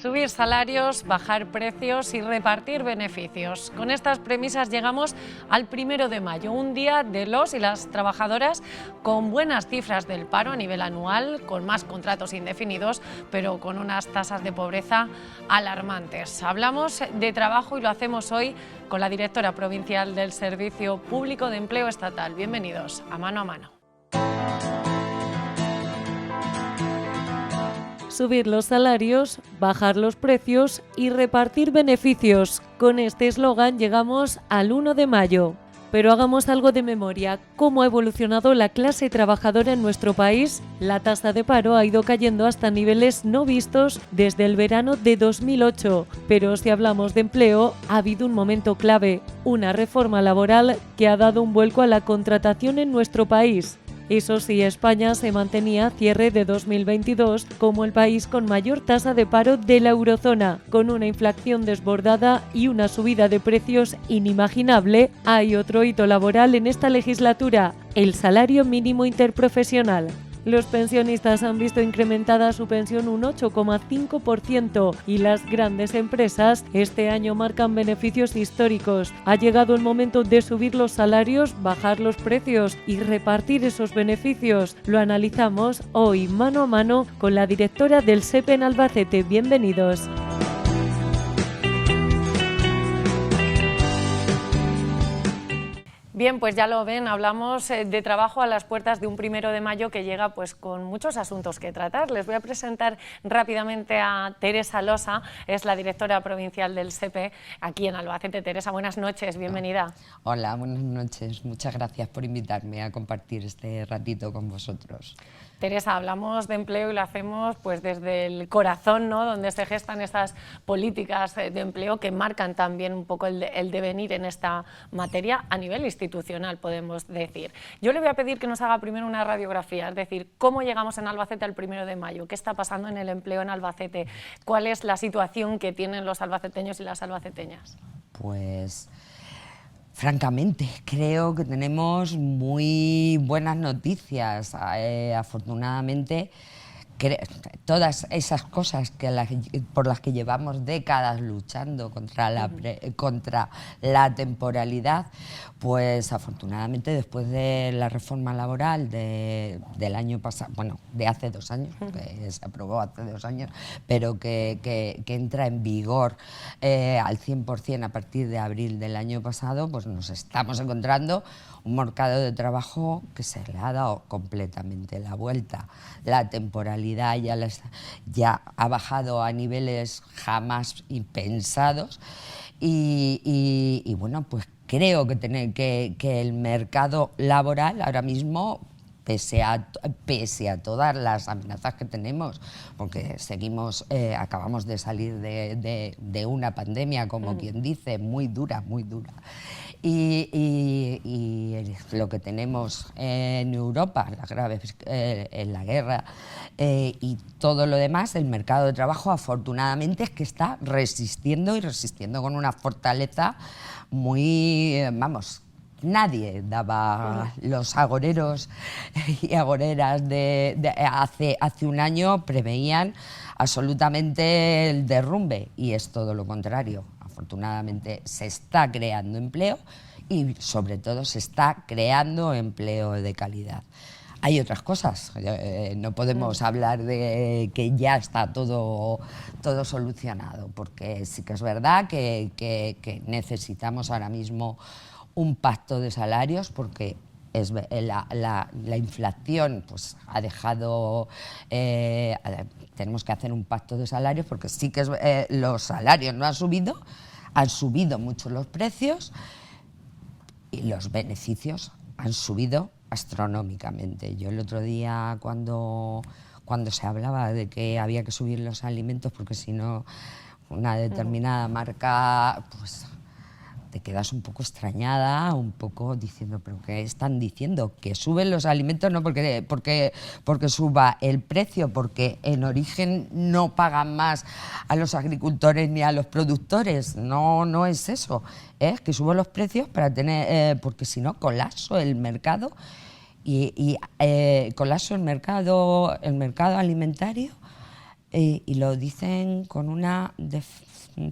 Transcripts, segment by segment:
Subir salarios, bajar precios y repartir beneficios. Con estas premisas llegamos al 1 de mayo, un día de los y las trabajadoras con buenas cifras del paro a nivel anual, con más contratos indefinidos, pero con unas tasas de pobreza alarmantes. Hablamos de trabajo y lo hacemos hoy con la directora provincial del Servicio Público de Empleo Estatal. Bienvenidos a Mano a Mano. Subir los salarios, bajar los precios y repartir beneficios. Con este eslogan llegamos al 1 de mayo. Pero hagamos algo de memoria. ¿Cómo ha evolucionado la clase trabajadora en nuestro país? La tasa de paro ha ido cayendo hasta niveles no vistos desde el verano de 2008. Pero si hablamos de empleo, ha habido un momento clave, una reforma laboral que ha dado un vuelco a la contratación en nuestro país. Eso sí, España se mantenía a cierre de 2022 como el país con mayor tasa de paro de la eurozona. Con una inflación desbordada y una subida de precios inimaginable, hay otro hito laboral en esta legislatura: el salario mínimo interprofesional. Los pensionistas han visto incrementada su pensión un 8,5% y las grandes empresas este año marcan beneficios históricos. Ha llegado el momento de subir los salarios, bajar los precios y repartir esos beneficios. Lo analizamos hoy mano a mano con la directora del SEPE en Albacete. Bienvenidos. Bien, pues ya lo ven, hablamos de trabajo a las puertas de un 1 de mayo que llega pues con muchos asuntos que tratar. Les voy a presentar rápidamente a Teresa Losa, es la directora provincial del SEPE aquí en Albacete. Teresa, buenas noches, bienvenida. Hola, buenas noches, muchas gracias por invitarme a compartir este ratito con vosotros. Teresa, hablamos de empleo y lo hacemos pues desde el corazón, ¿no?, donde se gestan estas políticas de empleo que marcan también un poco el devenir en esta materia a nivel institucional, podemos decir. Yo le voy a pedir que nos haga primero una radiografía, es decir, cómo llegamos en Albacete al 1 de mayo, qué está pasando en el empleo en Albacete, cuál es la situación que tienen los albaceteños y las albaceteñas. Pues francamente, creo que tenemos muy buenas noticias. Afortunadamente, todas esas cosas por las que llevamos décadas luchando contra la temporalidad, pues afortunadamente después de la reforma laboral del año pasado, bueno, de hace 2 años, que se aprobó hace 2 años, pero que entra en vigor al 100% a partir de abril del año pasado, pues nos estamos encontrando un mercado de trabajo que se le ha dado completamente la vuelta. La temporalidad ya ha bajado a niveles jamás impensados y bueno, pues creo que el mercado laboral ahora mismo, pese a todas las amenazas que tenemos, porque acabamos de salir de una pandemia, como quien dice, muy dura, y lo que tenemos en Europa, la guerra y todo lo demás, el mercado de trabajo afortunadamente es que está resistiendo con una fortaleza muy, nadie daba, los agoreros y agoreras hace un año preveían absolutamente el derrumbe, y es todo lo contrario. Afortunadamente se está creando empleo y sobre todo se está creando empleo de calidad. Hay otras cosas, no podemos hablar de que ya está todo solucionado, porque sí que es verdad que necesitamos ahora mismo un pacto de salarios, porque la inflación pues ha dejado, tenemos que hacer un pacto de salarios, porque sí que los salarios no han subido mucho los precios y los beneficios han subido astronómicamente. Yo el otro día, cuando se hablaba de que había que subir los alimentos porque si no una determinada marca, pues te quedas un poco extrañada, un poco diciendo, ¿pero qué están diciendo? Que suben los alimentos no porque suba el precio, porque en origen no pagan más a los agricultores ni a los productores. No es eso, es que suben los precios para porque si no colapso el mercado colapso el mercado alimentario y lo dicen con una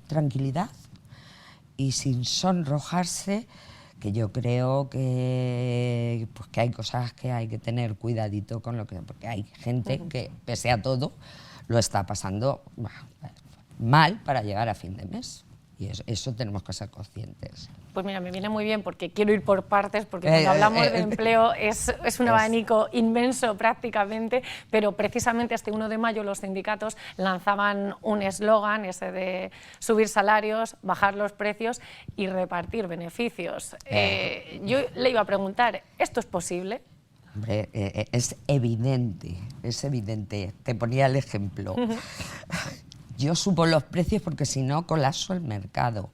tranquilidad y sin sonrojarse, que yo creo que, pues, que hay cosas que hay que tener cuidadito con lo que... Porque hay gente que, pese a todo, lo está pasando mal para llegar a fin de mes. Y eso tenemos que ser conscientes. Pues mira, me viene muy bien porque quiero ir por partes, porque cuando hablamos de empleo es un abanico inmenso prácticamente, pero precisamente este 1 de mayo los sindicatos lanzaban un eslogan, ese de subir salarios, bajar los precios y repartir beneficios. Yo le iba a preguntar, ¿esto es posible? Hombre, es evidente, es evidente. Te ponía el ejemplo. Yo subo los precios porque si no colapso el mercado.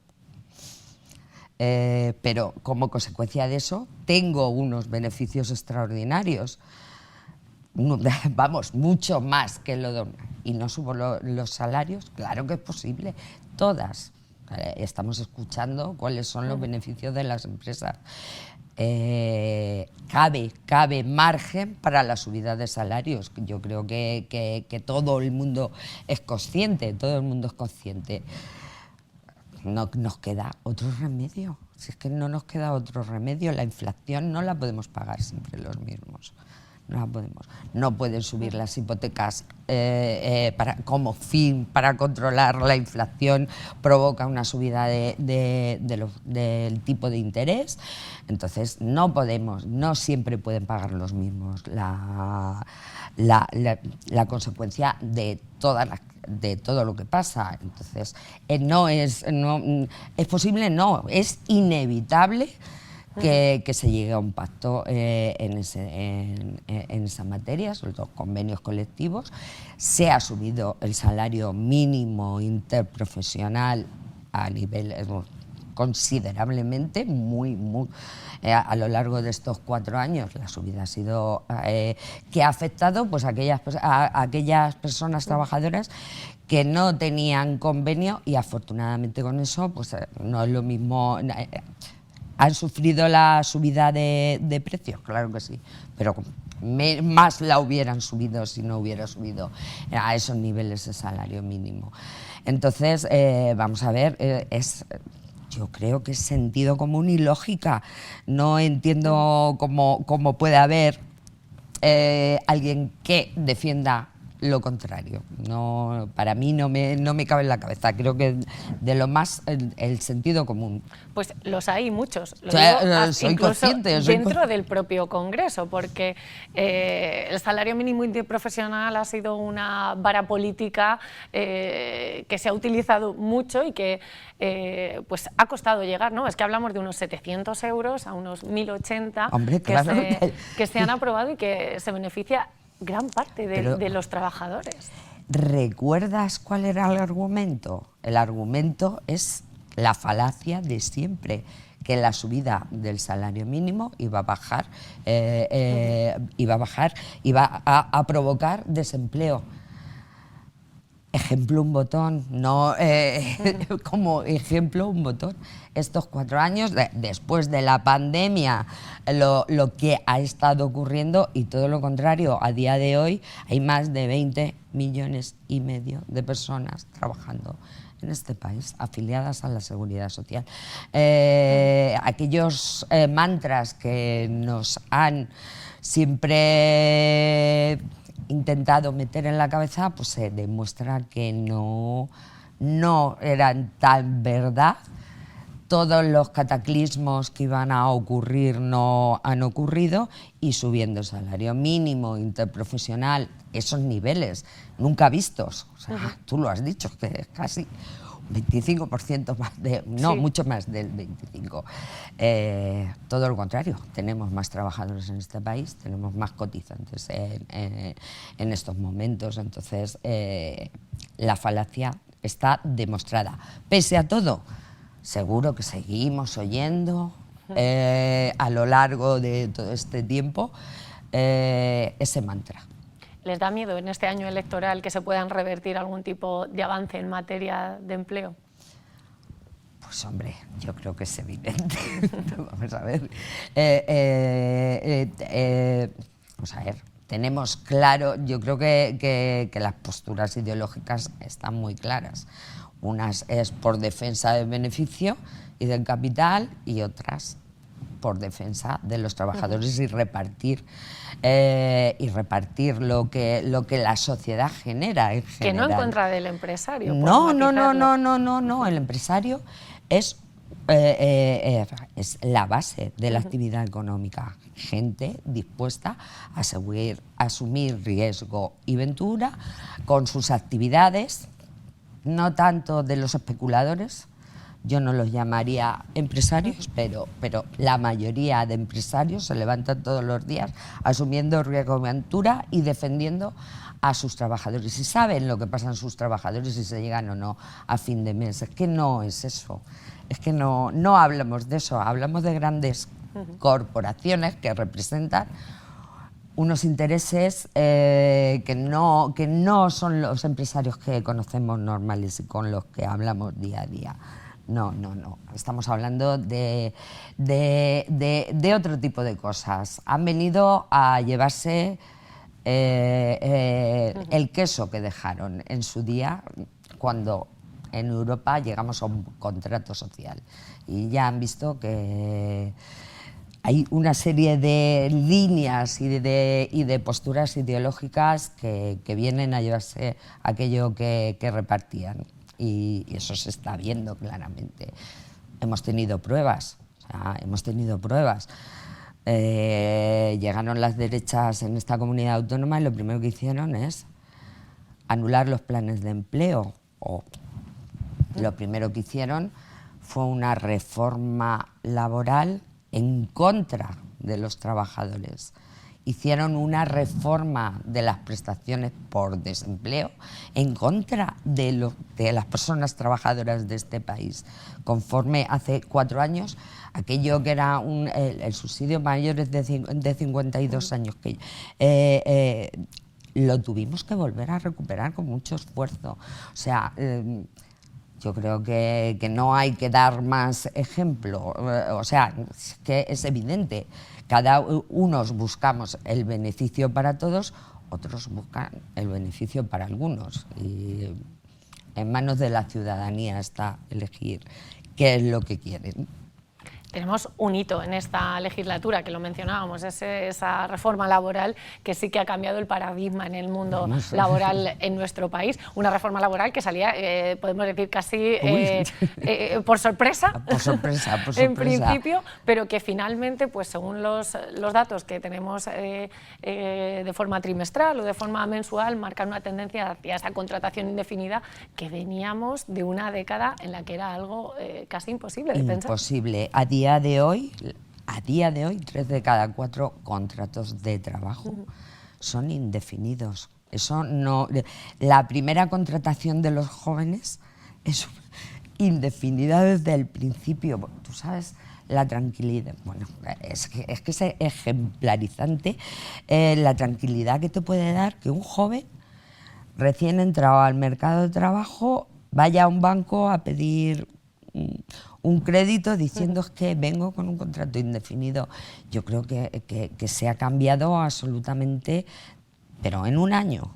Pero como consecuencia de eso tengo unos beneficios extraordinarios. Vamos, mucho más que lo de... Y no subo los salarios, claro que es posible. Todas. Estamos escuchando cuáles son los beneficios de las empresas. Cabe margen para la subida de salarios. Yo creo que todo el mundo es consciente, No nos queda otro remedio. Si es que no nos queda otro remedio, la inflación no la podemos pagar siempre los mismos. No la podemos. No pueden subir las hipotecas como fin para controlar la inflación, provoca una subida del tipo de interés. Entonces no siempre pueden pagar los mismos la consecuencia de todo lo que pasa. Entonces es posible, no, es inevitable que se llegue a un pacto en esa materia, sobre todo convenios colectivos. Se ha subido el salario mínimo interprofesional a niveles considerablemente, a lo largo de estos 4 años. La subida ha sido que ha afectado pues, a aquellas personas trabajadoras que no tenían convenio, y afortunadamente con eso pues, no es lo mismo. ¿Han sufrido la subida de precios? Claro que sí, pero más la hubieran subido si no hubiera subido a esos niveles de salario mínimo. Entonces, vamos a ver, yo creo que es sentido común y lógica. No entiendo cómo puede haber alguien que defienda lo contrario. No, para mí no me cabe en la cabeza. Creo que de lo más el sentido común. Pues los hay muchos. Soy consciente. Dentro del propio Congreso, porque el salario mínimo interprofesional ha sido una vara política que se ha utilizado mucho y que pues ha costado llegar, ¿no? Es que hablamos de unos 700 euros a unos 1.080. Hombre, claro. que se han aprobado y que se beneficia gran parte de los trabajadores. ¿Recuerdas cuál era el argumento? El argumento es la falacia de siempre, que la subida del salario mínimo iba a provocar desempleo. Ejemplo, un botón, no como ejemplo, un botón. Estos 4 años, después de la pandemia, lo que ha estado ocurriendo, y todo lo contrario, a día de hoy hay más de 20,5 millones de personas trabajando en este país, afiliadas a la Seguridad Social. Aquellos mantras que nos han siempre intentado meter en la cabeza, pues se demuestra que no eran tan verdad. Todos los cataclismos que iban a ocurrir no han ocurrido, y subiendo el salario mínimo interprofesional, esos niveles nunca vistos, o sea, tú lo has dicho, que es casi un 25% más mucho más del 25%. Todo lo contrario, tenemos más trabajadores en este país, tenemos más cotizantes en estos momentos. Entonces, la falacia está demostrada. Pese a todo, seguro que seguimos oyendo a lo largo de todo este tiempo ese mantra. ¿Les da miedo en este año electoral que se puedan revertir algún tipo de avance en materia de empleo? Pues hombre, yo creo que es evidente. Vamos a ver. tenemos claro, yo creo que las posturas ideológicas están muy claras. Unas es por defensa del beneficio y del capital y otras por defensa de los trabajadores y repartir lo que la sociedad genera en Que no general. en contra del empresario. No, el empresario es la base de la actividad económica. Gente dispuesta a asumir riesgo y ventura con sus actividades, no tanto de los especuladores. Yo no los llamaría empresarios, pero la mayoría de empresarios se levantan todos los días asumiendo riesgo y aventura y defendiendo a sus trabajadores. Y saben lo que pasan sus trabajadores, si se llegan o no a fin de mes. Es que no es eso. Es que no hablamos de eso. Hablamos de grandes corporaciones que representan unos intereses que no son los empresarios que conocemos normales y con los que hablamos día a día. No. Estamos hablando de otro tipo de cosas. Han venido a llevarse el queso que dejaron en su día cuando en Europa llegamos a un contrato social. Y ya han visto que hay una serie de líneas y de posturas ideológicas que vienen a llevarse aquello que repartían. Y eso se está viendo claramente. Hemos tenido pruebas. Llegaron las derechas en esta comunidad autónoma y lo primero que hicieron es anular los planes de empleo. Lo primero que hicieron fue una reforma laboral en contra de los trabajadores. Hicieron una reforma de las prestaciones por desempleo en contra de las personas trabajadoras de este país. Conforme hace 4 años, aquello que era el subsidio mayores de 52 años, lo tuvimos que volver a recuperar con mucho esfuerzo. O sea, yo creo que no hay que dar más ejemplo. O sea, que es evidente. Unos buscamos el beneficio para todos, otros buscan el beneficio para algunos. Y en manos de la ciudadanía está elegir qué es lo que quieren. Tenemos un hito en esta legislatura, que lo mencionábamos, es esa reforma laboral que sí que ha cambiado el paradigma en el mundo laboral en nuestro país. Una reforma laboral que salía, podemos decir, casi por sorpresa, en principio, pero que finalmente, pues según los datos que tenemos de forma trimestral o de forma mensual, marcan una tendencia hacia esa contratación indefinida que veníamos de una década en la que era algo casi imposible de pensar. Imposible. A día de hoy, 3 de cada 4 contratos de trabajo son indefinidos. Eso no, la primera contratación de los jóvenes es indefinida desde el principio. Tú sabes la tranquilidad. Bueno, es que es ejemplarizante la tranquilidad que te puede dar que un joven recién entrado al mercado de trabajo vaya a un banco a pedir un crédito diciendo que vengo con un contrato indefinido. Yo creo que se ha cambiado absolutamente, pero en un año,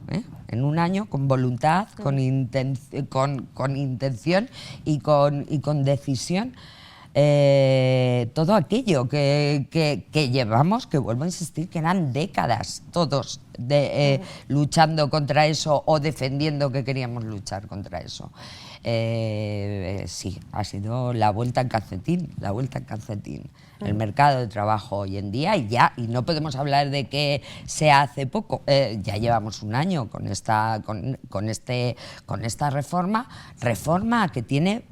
con voluntad, con intención y con decisión. Todo aquello que llevamos, que vuelvo a insistir, que eran décadas todos luchando contra eso o defendiendo que queríamos luchar contra eso. Sí, ha sido la vuelta en calcetín. El mercado de trabajo hoy en día y no podemos hablar de que se hace poco. Ya llevamos un año con esta reforma que tiene.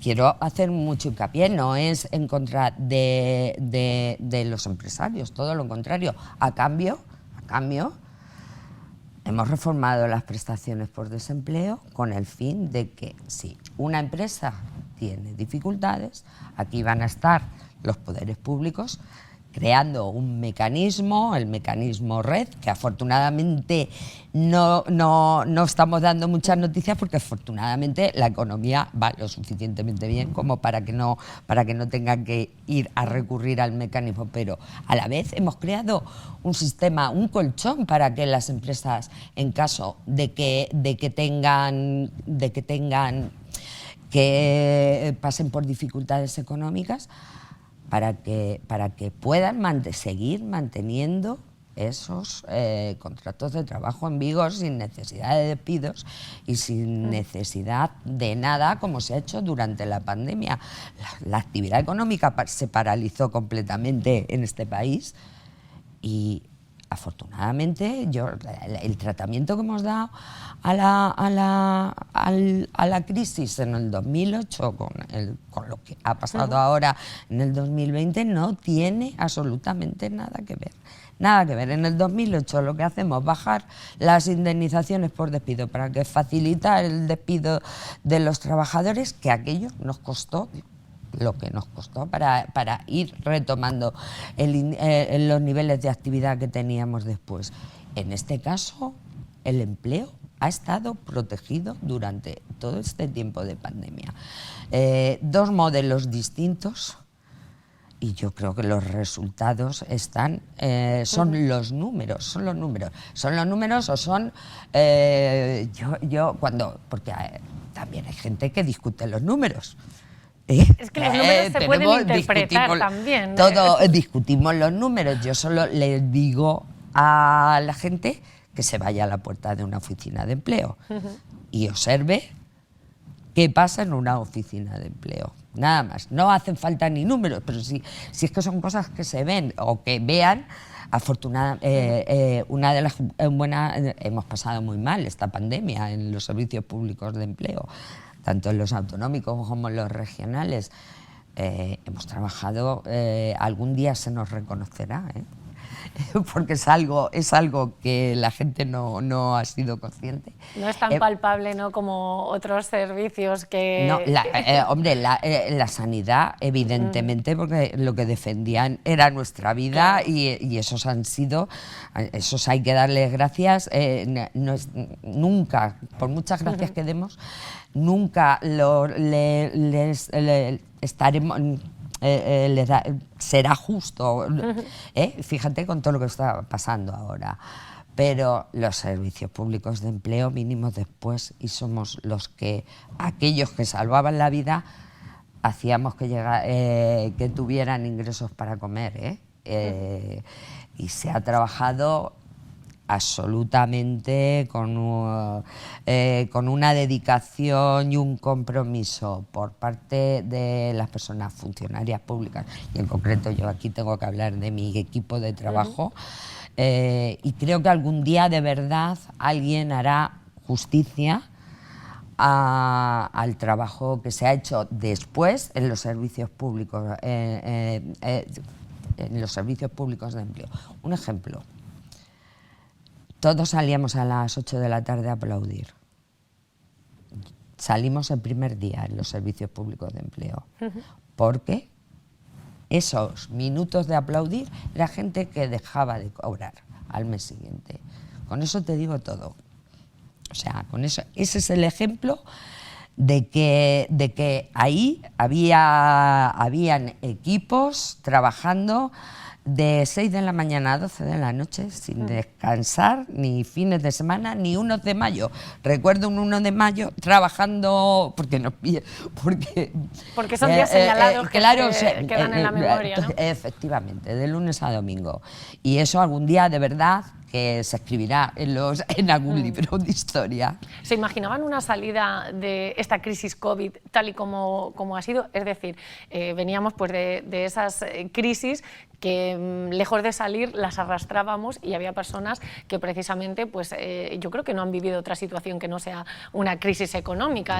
Quiero hacer mucho hincapié, no es en contra de los empresarios, todo lo contrario. A cambio, hemos reformado las prestaciones por desempleo con el fin de que si una empresa tiene dificultades, aquí van a estar los poderes públicos creando un mecanismo, el mecanismo Red, que afortunadamente no estamos dando muchas noticias porque afortunadamente la economía va lo suficientemente bien como para que no tengan que ir a recurrir al mecanismo, pero a la vez hemos creado un sistema, un colchón para que las empresas, en caso de que pasen por dificultades económicas, para que puedan seguir manteniendo esos contratos de trabajo en vigor sin necesidad de despidos y sin necesidad de nada, como se ha hecho durante la pandemia. La actividad económica se paralizó completamente en este país y afortunadamente el tratamiento que hemos dado a la crisis en el 2008 con lo que ha pasado ahora en el 2020 no tiene absolutamente nada que ver. Nada que ver. En el 2008 lo que hacemos es bajar las indemnizaciones por despido para que facilitar el despido de los trabajadores, que aquello nos costó lo que nos costó para ir retomando los niveles de actividad que teníamos después. En este caso, el empleo ha estado protegido durante todo este tiempo de pandemia. Dos modelos distintos y yo creo que los resultados son los números. Son los números o son... porque también hay gente que discute los números. Es que los números se pueden interpretar también. Discutimos los números. Yo solo les digo a la gente que se vaya a la puerta de una oficina de empleo y observe qué pasa en una oficina de empleo. Nada más. No hacen falta ni números, pero si es que son cosas que se ven o que vean. Afortunadamente, una de las hemos pasado muy mal esta pandemia en los servicios públicos de empleo, tanto en los autonómicos como en los regionales. Hemos trabajado, algún día se nos reconocerá, porque es algo que la gente no ha sido consciente. No es tan palpable, ¿no?, como otros servicios que... No, la sanidad, evidentemente, porque lo que defendían era nuestra vida, claro. y esos hay que darles gracias. Nunca, por muchas gracias que demos, nunca estaremos... será justo, fíjate con todo lo que está pasando ahora, pero los servicios públicos de empleo vinimos después y somos aquellos que salvaban la vida, hacíamos que tuvieran ingresos para comer, y se ha trabajado absolutamente con una dedicación y un compromiso por parte de las personas funcionarias públicas, y en concreto yo aquí tengo que hablar de mi equipo de trabajo, y creo que algún día de verdad alguien hará justicia al trabajo que se ha hecho después en los servicios públicos, en los servicios públicos de empleo. Un ejemplo. Todos salíamos a las 8 de la tarde a aplaudir. Salimos el primer día en los servicios públicos de empleo, porque esos minutos de aplaudir era gente que dejaba de cobrar al mes siguiente. Con eso te digo todo. O sea, con eso, ese es el ejemplo de que ahí habían equipos trabajando de 6 de la mañana a 12 de la noche sin descansar, ni fines de semana, ni 1 de mayo. Recuerdo un 1 de mayo trabajando, porque son días señalados que quedan en la memoria, ¿no? Efectivamente, de lunes a domingo. Y eso algún día de verdad que se escribirá en algún libro de historia. ¿Se imaginaban una salida de esta crisis COVID tal y como ha sido? Es decir, veníamos pues de esas crisis que lejos de salir las arrastrábamos, y había personas que precisamente pues yo creo que no han vivido otra situación que no sea una crisis económica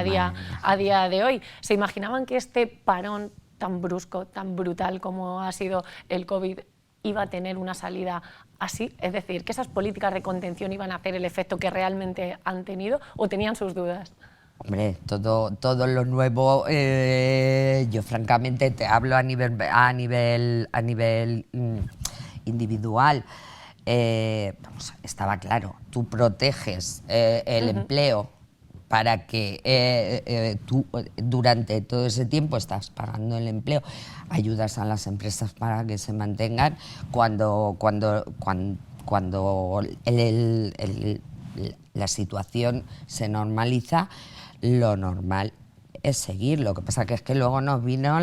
a día de hoy. ¿Se imaginaban que este parón tan brusco, tan brutal como ha sido el COVID iba a tener una salida así? Es decir, que esas políticas de contención iban a hacer el efecto que realmente han tenido, ¿o tenían sus dudas? Hombre, todo lo nuevo, yo francamente te hablo a nivel individual. Vamos, estaba claro, tú proteges el empleo para que tú durante todo ese tiempo estás pagando el empleo, ayudas a las empresas para que se mantengan cuando la situación se normaliza. Lo normal es seguir. Lo que pasa que es que luego nos vino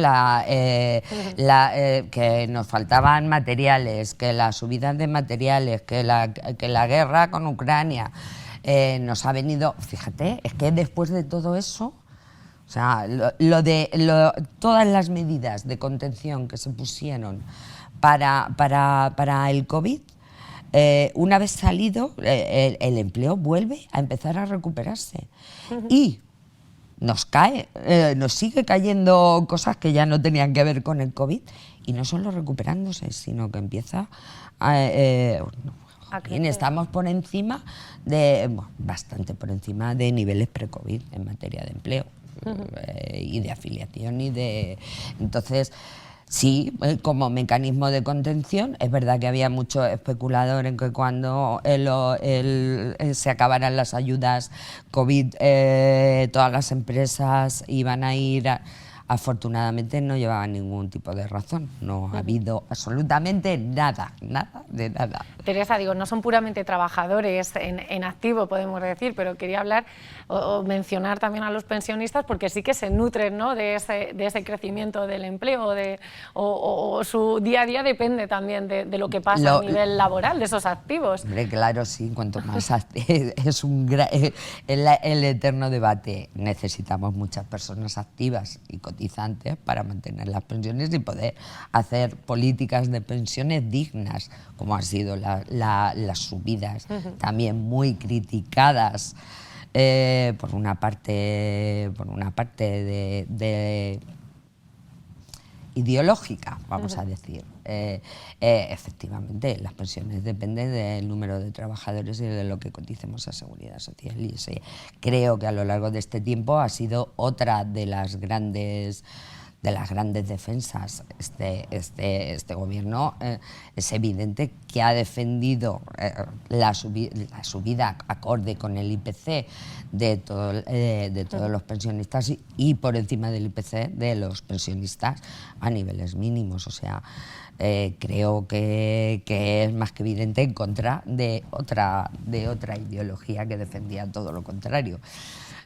que nos faltaban materiales, que las subidas de materiales, que la guerra con Ucrania nos ha venido. Fíjate, es que después de todo eso, o sea, todas las medidas de contención que se pusieron para el COVID, una vez salido, el empleo vuelve a empezar a recuperarse. Y nos sigue cayendo cosas que ya no tenían que ver con el COVID, y no solo recuperándose, sino que empieza estamos por encima bastante por encima de niveles pre-COVID en materia de empleo y de afiliación entonces. Sí, como mecanismo de contención. Es verdad que había mucho especulador en que cuando se acabaran las ayudas COVID, todas las empresas iban a ir afortunadamente no llevaban ningún tipo de razón. No ha habido absolutamente nada de nada. Teresa, digo, no son puramente trabajadores en activo, podemos decir, pero quería hablar o mencionar también a los pensionistas, porque sí que se nutren, ¿no?, de ese crecimiento del empleo, o su día a día depende también de lo que pasa a nivel laboral, de esos activos. Hombre, claro, sí, cuanto más es el eterno debate. Necesitamos muchas personas activas y cotizantes para mantener las pensiones y poder hacer políticas de pensiones dignas, como han sido las subidas, también muy criticadas por una parte de ideológica, vamos a decir. Efectivamente, las pensiones dependen del número de trabajadores y de lo que coticemos a Seguridad Social, y creo que a lo largo de este tiempo ha sido otra de las grandes defensas. Este gobierno es evidente que ha defendido la subida acorde con el IPC de todos los pensionistas y por encima del IPC de los pensionistas a niveles mínimos. O sea, creo que es más que evidente en contra de otra ideología que defendía todo lo contrario.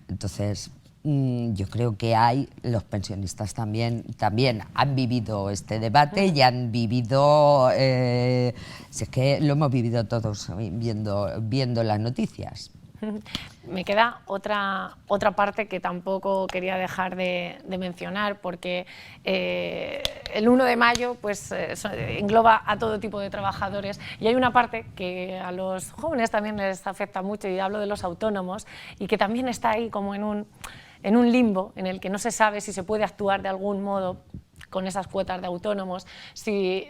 Entonces, yo creo que los pensionistas también han vivido este debate y han vivido, si es que lo hemos vivido todos viendo las noticias. Me queda otra parte que tampoco quería dejar de mencionar, porque el 1 de mayo pues, engloba a todo tipo de trabajadores, y hay una parte que a los jóvenes también les afecta mucho, y hablo de los autónomos, y que también está ahí como en un limbo en el que no se sabe si se puede actuar de algún modo con esas cuotas de autónomos, si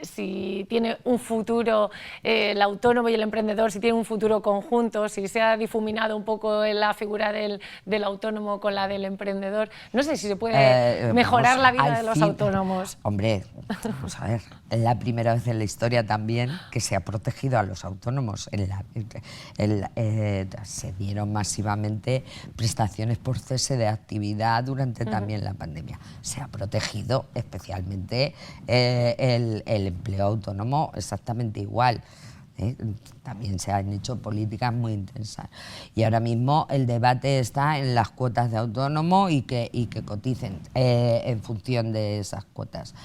tiene un futuro el autónomo y el emprendedor, si tiene un futuro conjunto, si se ha difuminado un poco la figura del autónomo con la del emprendedor. No sé si se puede mejorar la vida de los autónomos. Hombre, vamos a ver, es la primera vez en la historia también que se ha protegido a los autónomos. Se dieron masivamente prestaciones por cese de actividad durante también la pandemia. Se ha protegido especialmente el empleo autónomo exactamente igual. También se han hecho políticas muy intensas. Y ahora mismo el debate está en las cuotas de autónomo y que coticen en función de esas cuotas.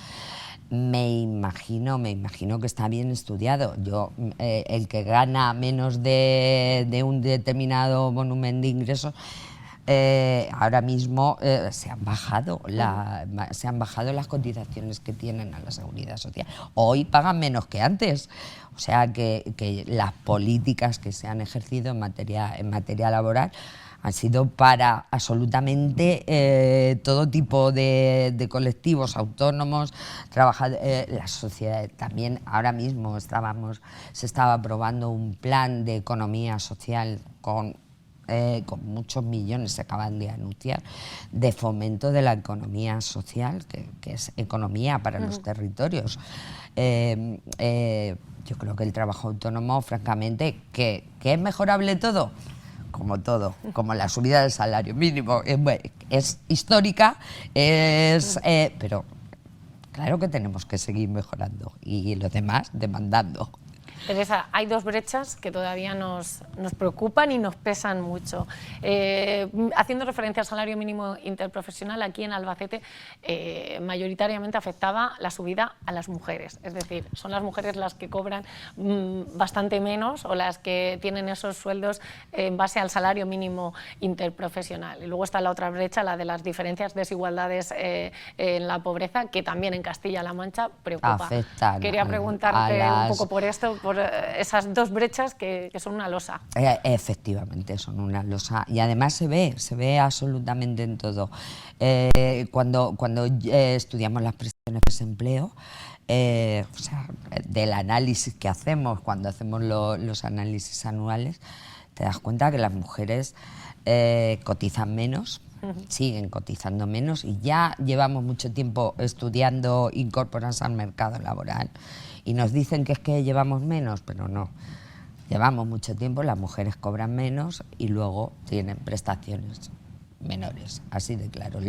Me imagino que está bien estudiado. El que gana menos de un determinado volumen de ingresos, ahora mismo se han bajado las cotizaciones que tienen a la Seguridad Social. Hoy pagan menos que antes. O sea que las políticas que se han ejercido en materia laboral han sido para absolutamente todo tipo de colectivos, autónomos, trabajadores, la sociedad. También ahora mismo se estaba aprobando un plan de economía social con con muchos millones, se acaban de anunciar, de fomento de la economía social, que es economía para los territorios. Yo creo que el trabajo autónomo, francamente, que es mejorable todo, como la subida del salario mínimo, es histórica, pero claro que tenemos que seguir mejorando y los demás demandando. Teresa, hay dos brechas que todavía nos preocupan y nos pesan mucho. Haciendo referencia al salario mínimo interprofesional, aquí en Albacete mayoritariamente afectaba la subida a las mujeres. Es decir, son las mujeres las que cobran bastante menos o las que tienen esos sueldos en base al salario mínimo interprofesional. Y luego está la otra brecha, la de las diferencias, desigualdades en la pobreza, que también en Castilla-La Mancha preocupa. Afectan. Quería preguntarte un poco por esto, por esas dos brechas que son una losa. Efectivamente, son una losa y además se ve absolutamente en todo. Cuando estudiamos las prestaciones de desempleo, o sea, del análisis que hacemos, cuando hacemos los análisis anuales, te das cuenta que las mujeres cotizan menos, siguen cotizando menos y ya llevamos mucho tiempo estudiando incorporarse al mercado laboral. Y nos dicen que es que llevamos menos, pero no. Llevamos mucho tiempo, las mujeres cobran menos y luego tienen prestaciones menores, así de claro.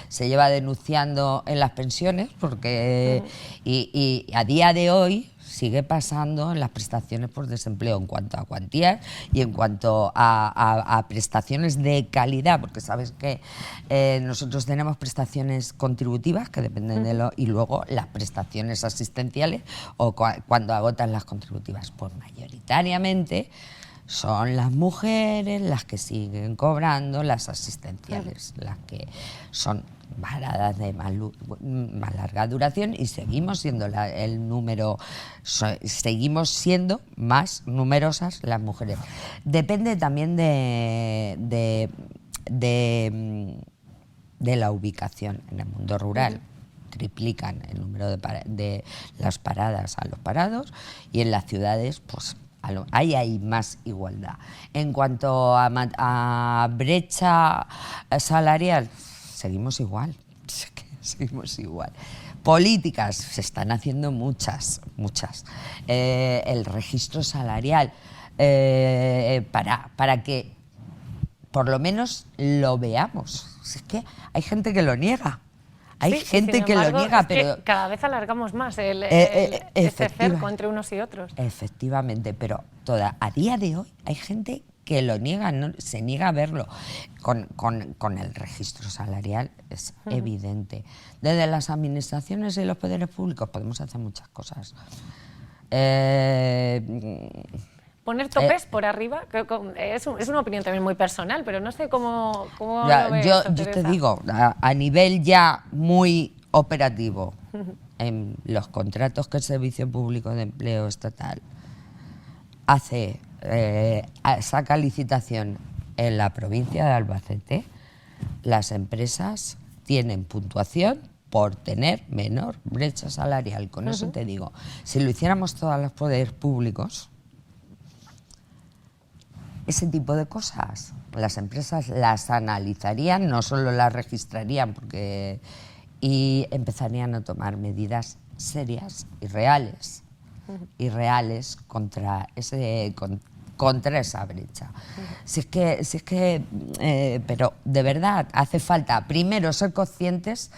Se lleva denunciando en las pensiones porque y a día de hoy sigue pasando en las prestaciones por desempleo en cuanto a cuantías y en cuanto a prestaciones de calidad, porque sabes que nosotros tenemos prestaciones contributivas que dependen y luego las prestaciones asistenciales o cuando agotan las contributivas, pues mayoritariamente son las mujeres las que siguen cobrando las asistenciales, las que son paradas de más larga duración y seguimos siendo seguimos siendo más numerosas las mujeres. Depende también de la ubicación en el mundo rural. Triplican el número de las paradas a los parados y en las ciudades pues hay más igualdad. En cuanto a brecha salarial, seguimos igual. Políticas, se están haciendo muchas. El registro salarial, para que por lo menos lo veamos. Es que hay gente que lo niega. Hay gente que lo niega, pero cada vez alargamos más este cerco entre unos y otros. Efectivamente, pero a día de hoy hay gente que lo niega, se niega a verlo. Con el registro salarial es evidente. Desde las administraciones y los poderes públicos podemos hacer muchas cosas. Poner topes por arriba es una opinión también muy personal, pero no sé cómo lo ves, yo te digo, a nivel ya muy operativo, en los contratos que el Servicio Público de Empleo Estatal saca licitación en la provincia de Albacete, las empresas tienen puntuación por tener menor brecha salarial. Con eso te digo, si lo hiciéramos todos los poderes públicos, ese tipo de cosas las empresas las analizarían, no solo las registrarían, y empezarían a tomar medidas serias y reales contra esa brecha. Si es que pero de verdad hace falta primero ser conscientes,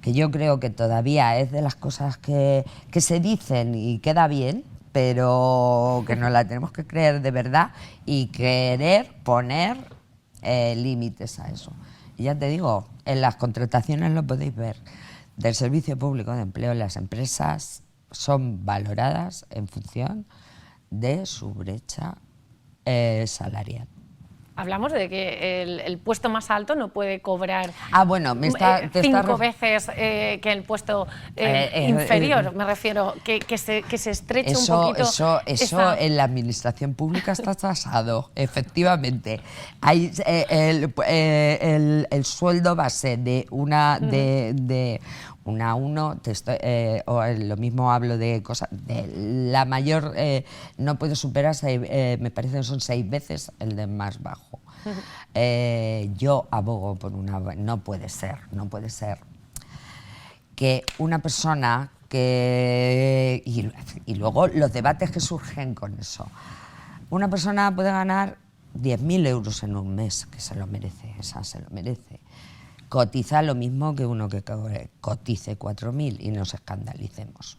que yo creo que todavía es de las cosas que se dicen y queda bien, pero que nos la tenemos que creer de verdad y querer poner límites a eso. Y ya te digo, en las contrataciones lo podéis ver, del Servicio Público de Empleo, las empresas son valoradas en función de su brecha salarial. Hablamos de que el puesto más alto no puede cobrar cinco veces que el puesto inferior, me refiero, que se estreche un poquito. Eso en la administración pública está tasado, efectivamente. Hay el sueldo base de una a uno, lo mismo hablo de cosas, la mayor no puedo superar, me parece que son 6 veces el de más bajo. Yo abogo por no puede ser que una persona que, y luego los debates que surgen con eso, una persona puede ganar 10.000 euros en un mes, que se lo merece, esa se lo merece. Cotiza lo mismo que uno que cotice 4.000 y nos escandalicemos.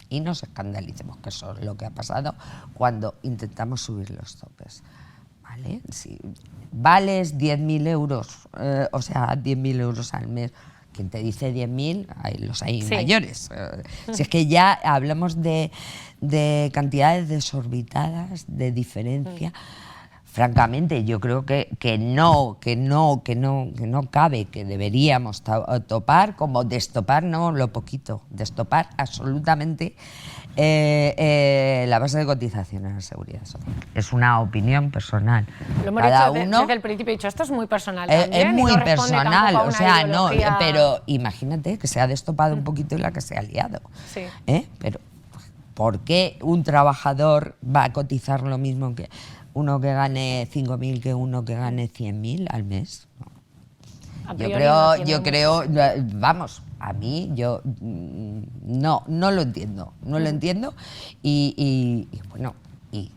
Y nos escandalicemos, que eso es lo que ha pasado cuando intentamos subir los topes. ¿Vale? Si vales 10.000 euros, o sea, 10.000 euros al mes, quien te dice 10.000, los hay mayores. Si es que ya hablamos de cantidades desorbitadas, de diferencia. Francamente, yo creo que no cabe, que deberíamos topar, como destopar, no lo poquito, destopar absolutamente la base de cotización en la seguridad social. Es una opinión personal. Lo hemos dicho desde el principio, he dicho, esto es muy personal también, es muy no personal, o sea, ideología... no, pero imagínate que se ha destopado un poquito y la que se ha liado. Sí. Pero, ¿por qué un trabajador va a cotizar lo mismo que uno que gane 5.000 que uno que gane 100.000 al mes? Yo creo, vamos, a mí yo no lo entiendo, y bueno, y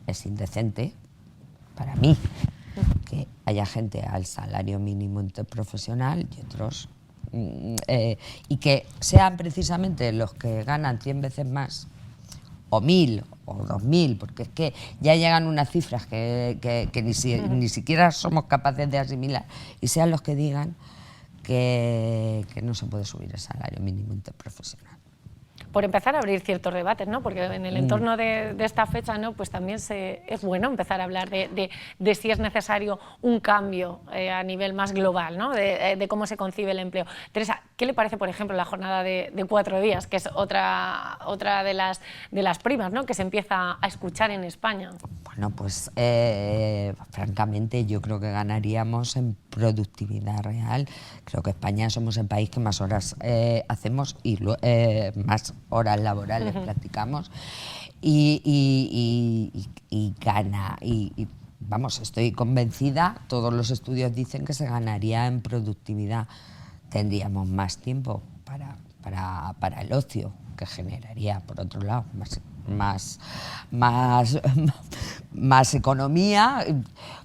es indecente para mí que haya gente al salario mínimo interprofesional y otros, y que sean precisamente los que ganan 100 veces más, o 1.000 o 2.000, porque es que ya llegan unas cifras que ni siquiera somos capaces de asimilar, y sean los que digan que no se puede subir el salario mínimo interprofesional. Por empezar a abrir ciertos debates, ¿no? Porque en el entorno de esta fecha, ¿no? Pues también es bueno empezar a hablar de si es necesario un cambio a nivel más global, ¿no? De cómo se concibe el empleo. Teresa, ¿qué le parece, por ejemplo, la jornada de 4 días, que es otra de las primas, ¿no? Que se empieza a escuchar en España? Bueno, pues francamente yo creo que ganaríamos en productividad real. Creo que España somos el país que más horas hacemos y más horas laborales practicamos, y gana, y vamos, estoy convencida, todos los estudios dicen que se ganaría en productividad. Tendríamos más tiempo para el ocio, que generaría, por otro lado, más economía,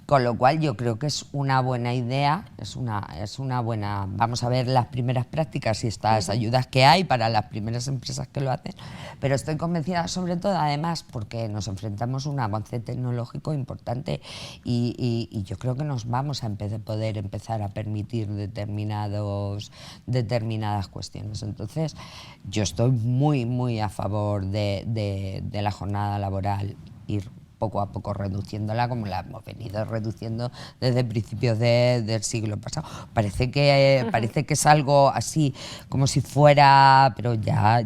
con lo cual yo creo que es una buena idea, es una buena... Vamos a ver las primeras prácticas y estas ayudas que hay para las primeras empresas que lo hacen, pero estoy convencida, sobre todo, además, porque nos enfrentamos a un avance tecnológico importante, y yo creo que nos vamos a poder empezar a permitir determinadas cuestiones. Entonces, yo estoy muy a favor de la jornada laboral, ir poco a poco reduciéndola, como la hemos venido reduciendo desde principios del siglo pasado. Parece que es algo así, como si fuera, pero ya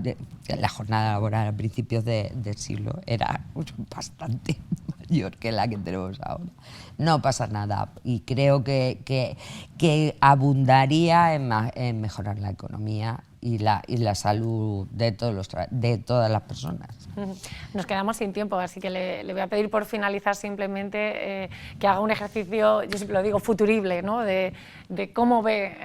la jornada laboral a principios del siglo era bastante mayor que la que tenemos ahora. No pasa nada, y creo que abundaría en mejorar la economía y la salud de todas las personas. Nos quedamos sin tiempo, así que le voy a pedir, por finalizar, simplemente que haga un ejercicio, yo siempre lo digo, futurible, ¿no? de cómo ve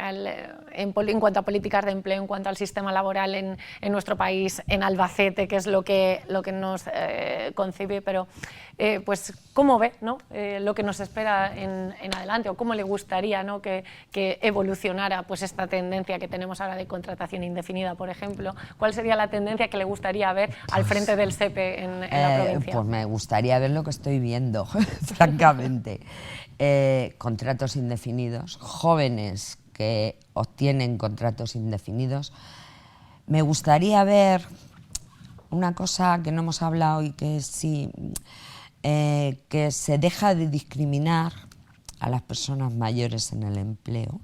en cuanto a políticas de empleo, en cuanto al sistema laboral en nuestro país, en Albacete, que es lo que nos concibe, pero pues cómo ve, ¿no? Lo que nos espera en adelante, o cómo le gustaría, ¿no? que evolucionara pues esta tendencia que tenemos ahora de contratación indefinida, por ejemplo. ¿Cuál sería la tendencia que le gustaría ver al frente del SEPE en la provincia? Pues me gustaría ver lo que estoy viendo, francamente. Contratos indefinidos, jóvenes que obtienen contratos indefinidos. Me gustaría ver una cosa que no hemos hablado y que sí, que se deja de discriminar a las personas mayores en el empleo,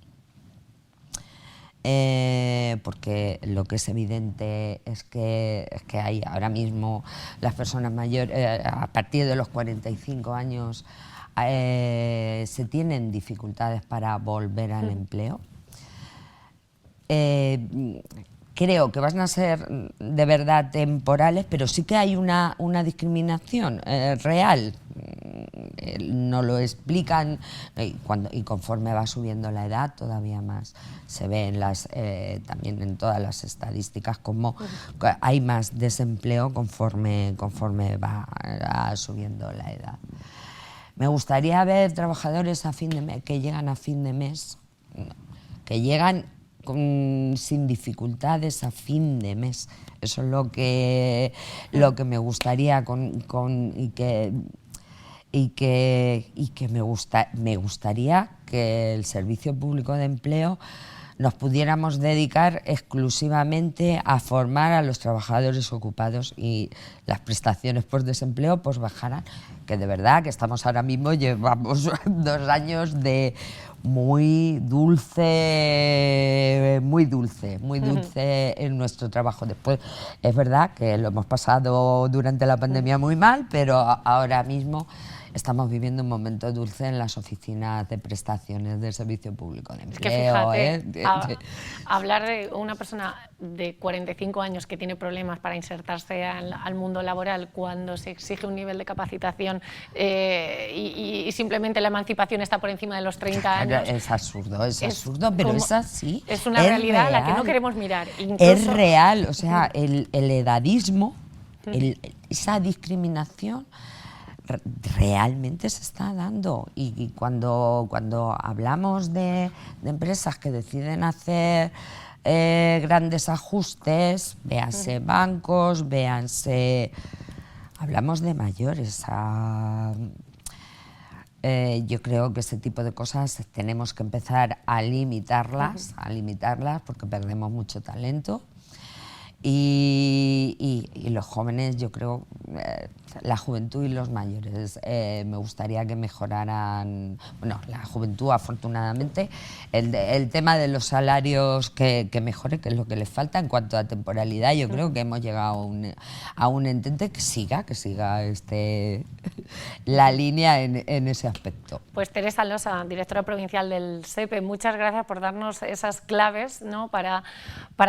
porque lo que es evidente es que hay ahora mismo las personas mayores, a partir de los 45 años, se tienen dificultades para volver al empleo. creo que van a ser de verdad temporales, pero sí que hay una discriminación real. Nos lo explican y conforme va subiendo la edad todavía más. Se ve también en todas las estadísticas como hay más desempleo conforme va subiendo la edad. Me gustaría ver trabajadores que llegan a fin de mes, que llegan sin dificultades a fin de mes. Eso es lo que me gustaría y que me gustaría que el Servicio Público de Empleo nos pudiéramos dedicar exclusivamente a formar a los trabajadores ocupados y las prestaciones por desempleo pues bajaran, que de verdad que estamos ahora mismo, llevamos 2 años de muy dulce en nuestro trabajo. Después es verdad que lo hemos pasado durante la pandemia muy mal, pero ahora mismo estamos viviendo un momento dulce en las oficinas de prestaciones del Servicio Público de Empleo. Es que fíjate, hablar de una persona de 45 años que tiene problemas para insertarse al mundo laboral cuando se exige un nivel de capacitación y simplemente la emancipación está por encima de los 30 años. Es absurdo, pero es así. Es una realidad a la que no queremos mirar. Incluso, es real, o sea, el edadismo, esa discriminación realmente se está dando y cuando hablamos de empresas que deciden hacer grandes ajustes, véanse bancos, hablamos de mayores. Yo creo que ese tipo de cosas tenemos que empezar a limitarlas porque perdemos mucho talento. Y los jóvenes, yo creo, la juventud y los mayores, me gustaría que mejoraran, bueno, la juventud afortunadamente, el tema de los salarios que mejore, que es lo que les falta en cuanto a temporalidad. Yo creo que hemos llegado a un entente que siga la línea en ese aspecto. Pues Teresa Losa, directora provincial del SEPE, muchas gracias por darnos esas claves, ¿no?, para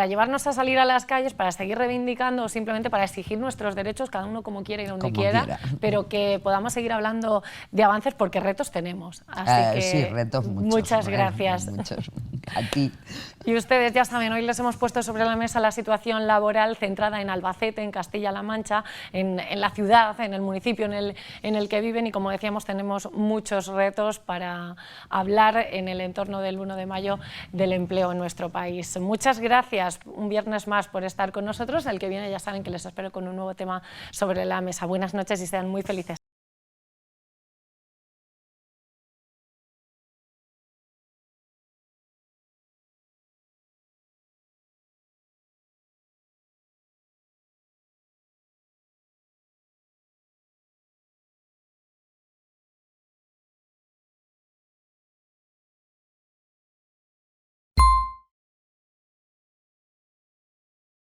llevarnos a salir a las calles, para seguir reivindicando o simplemente para exigir nuestros derechos, cada uno como quiera y donde quiera, pero que podamos seguir hablando de avances porque retos tenemos. Así que sí, retos muchos. Muchas gracias. Muchos. A ti. Y ustedes ya saben, hoy les hemos puesto sobre la mesa la situación laboral centrada en Albacete, en Castilla-La Mancha, en la ciudad, en el municipio en el que viven, y como decíamos tenemos muchos retos para hablar en el entorno del 1 de mayo del empleo en nuestro país. Muchas gracias un viernes más por estar con nosotros. El que viene ya saben que les espero con un nuevo tema sobre la mesa. Buenas noches y sean muy felices.